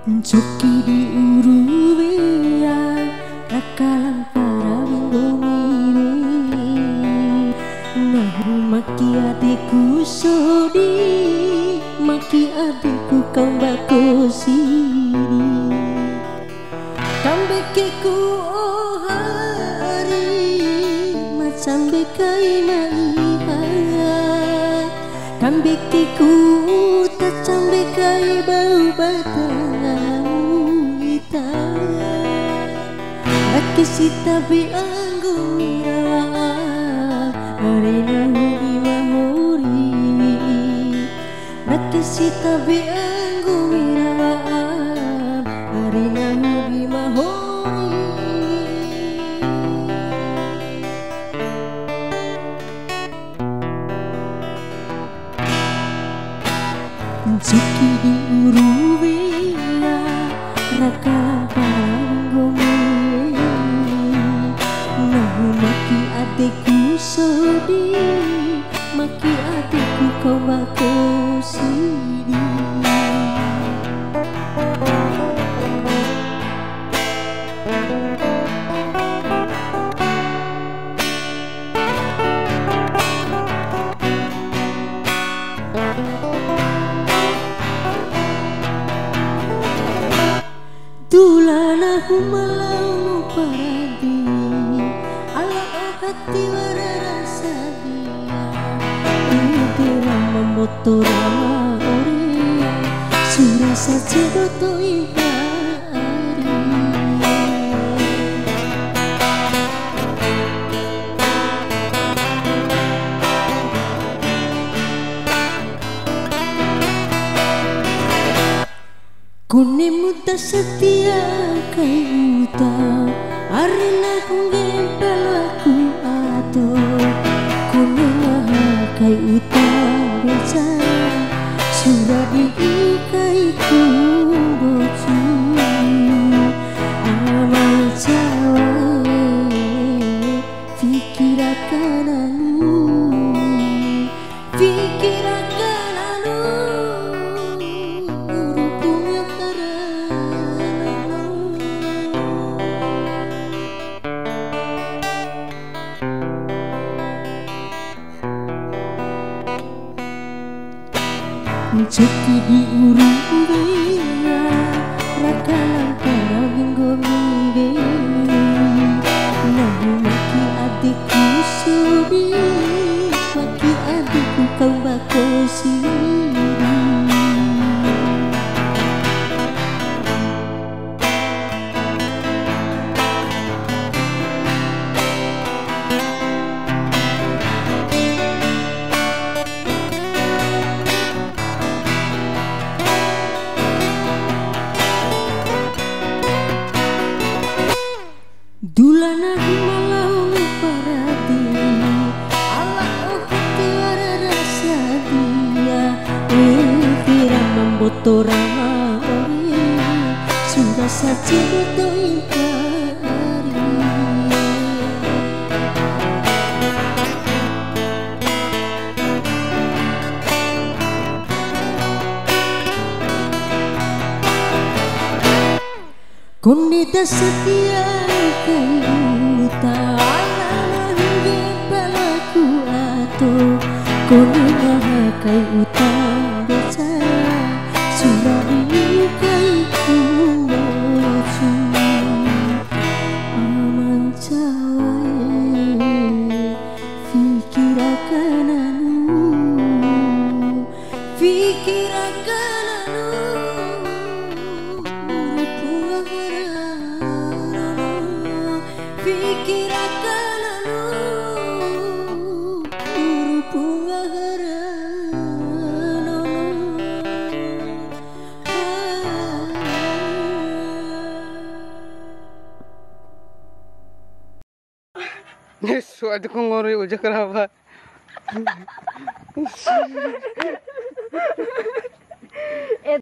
Joki di uruwea rakalan para bumi nahu maki adikku sodi maki adikku kau bako sini kambekeku oh hari macam bekai malihat kambekeku tak sampai bekai bau batang hitam laki sita be anggu mirawa hari nahu mahuri laki sita be anggu mirawa hari nahu mahuri Joki di uruwea rakalan paranggomu nahu maki adikku sodi maki adikku kau bako sini Tulana humalau paradi ala hati warasa dia Intira memotor ori surah saja doto impari Kune muda setia kai uta arena gempel aku ato Kune maha kai uta beca sudah diikai kumbocu amal cawe fikirakan anu fikirakan anu Joki di uruwea rakalan para binggomi nahu maki adikku sodi maki adikku kau bako sini Dulana malau paradi ala hati warasa dia Intira membotor ori sudah saja doto impari Kondita setia kai uta ala gempel aku ato Kone maha kai uta beca sudah diikai kumbocu aman cawe fikirakan anu fikirakan anu fikirakan anu bunga harana suatu kongori uja keraba